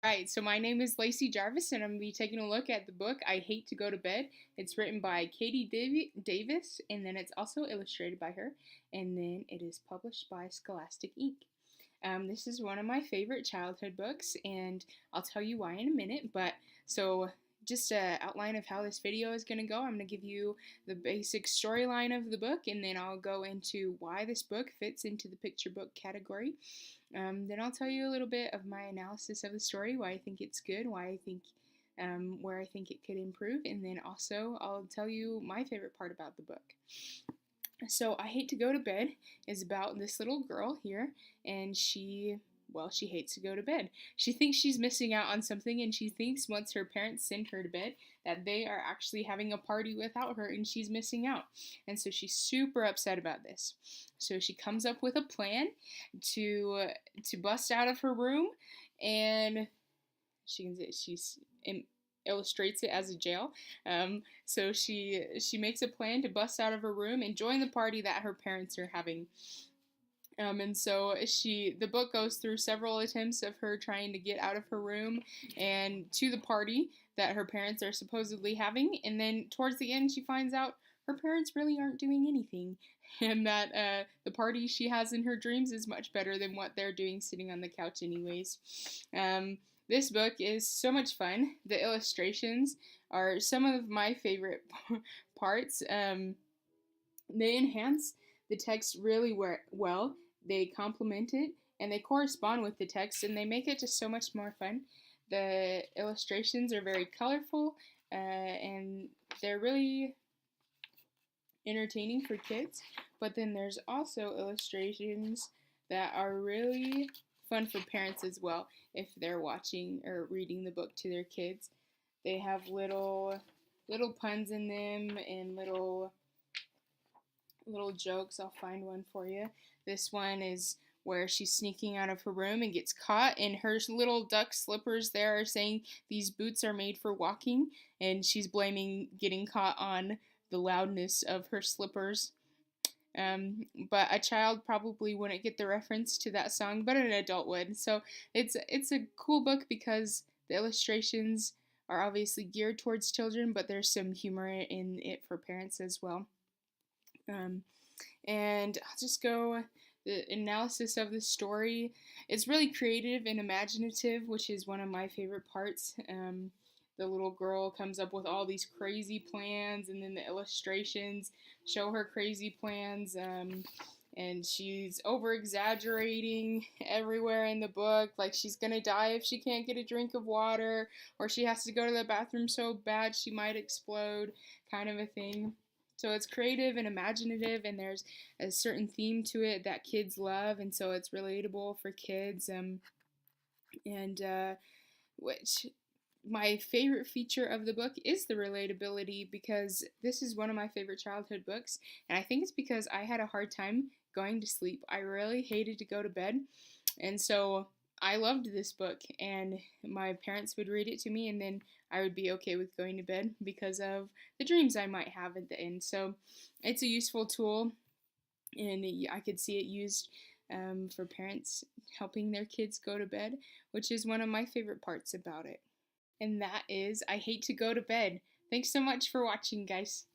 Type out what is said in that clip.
Right, so my name is Lacey Jarvis, and I'm going to be taking a look at the book I Hate to Go to Bed. It's written by Katie Davis, and then it's also illustrated by her, and then it is published by Scholastic Inc. This is one of my favorite childhood books, and I'll tell you why in a minute. But so, just an outline of how this video is going to go. I'm going to give you the basic storyline of the book, and then I'll go into why this book fits into the picture book category. Then I'll tell you a little bit of my analysis of the story, why I think it's good, why I think where I think it could improve, and then also I'll tell you my favorite part about the book. So, I Hate to Go to Bed is about this little girl here, and she hates to go to bed. She thinks she's missing out on something, and she thinks once her parents send her to bed that they are actually having a party without her and she's missing out. And so she's super upset about this. So she comes up with a plan to bust out of her room, and she's illustrates it as a jail. So she makes a plan to bust out of her room and join the party that her parents are having. And so the book goes through several attempts of her trying to get out of her room and to the party that her parents are supposedly having. And then towards the end, she finds out her parents really aren't doing anything, and that the party she has in her dreams is much better than what they're doing sitting on the couch, anyways. This book is so much fun. The illustrations are some of my favorite parts. They enhance the text really well. They complement it, and they correspond with the text, and they make it just so much more fun. The illustrations are very colorful, and they're really entertaining for kids. But then there's also illustrations that are really fun for parents as well if they're watching or reading the book to their kids. They have little puns in them and little jokes. I'll find one for you. This one is where she's sneaking out of her room and gets caught, and her little duck slippers there are saying these boots are made for walking, and she's blaming getting caught on the loudness of her slippers. But a child probably wouldn't get the reference to that song, but an adult would. So it's a cool book because the illustrations are obviously geared towards children, but there's some humor in it for parents as well. And I'll just go the analysis of the story. It's really creative and imaginative, which is one of my favorite parts. The little girl comes up with all these crazy plans, and then the illustrations show her crazy plans. And she's over exaggerating everywhere in the book, like she's gonna die if she can't get a drink of water, or she has to go to the bathroom so bad she might explode, kind of a thing. So it's creative and imaginative, and there's a certain theme to it that kids love, and so it's relatable for kids. And which my favorite feature of the book is the relatability, because this is one of my favorite childhood books, and I think it's because I had a hard time going to sleep. I really hated to go to bed, and so I loved this book, and my parents would read it to me, and then I would be okay with going to bed because of the dreams I might have at the end. So it's a useful tool, and I could see it used for parents helping their kids go to bed, which is one of my favorite parts about it. And that is I Hate to Go to Bed. Thanks so much for watching, guys.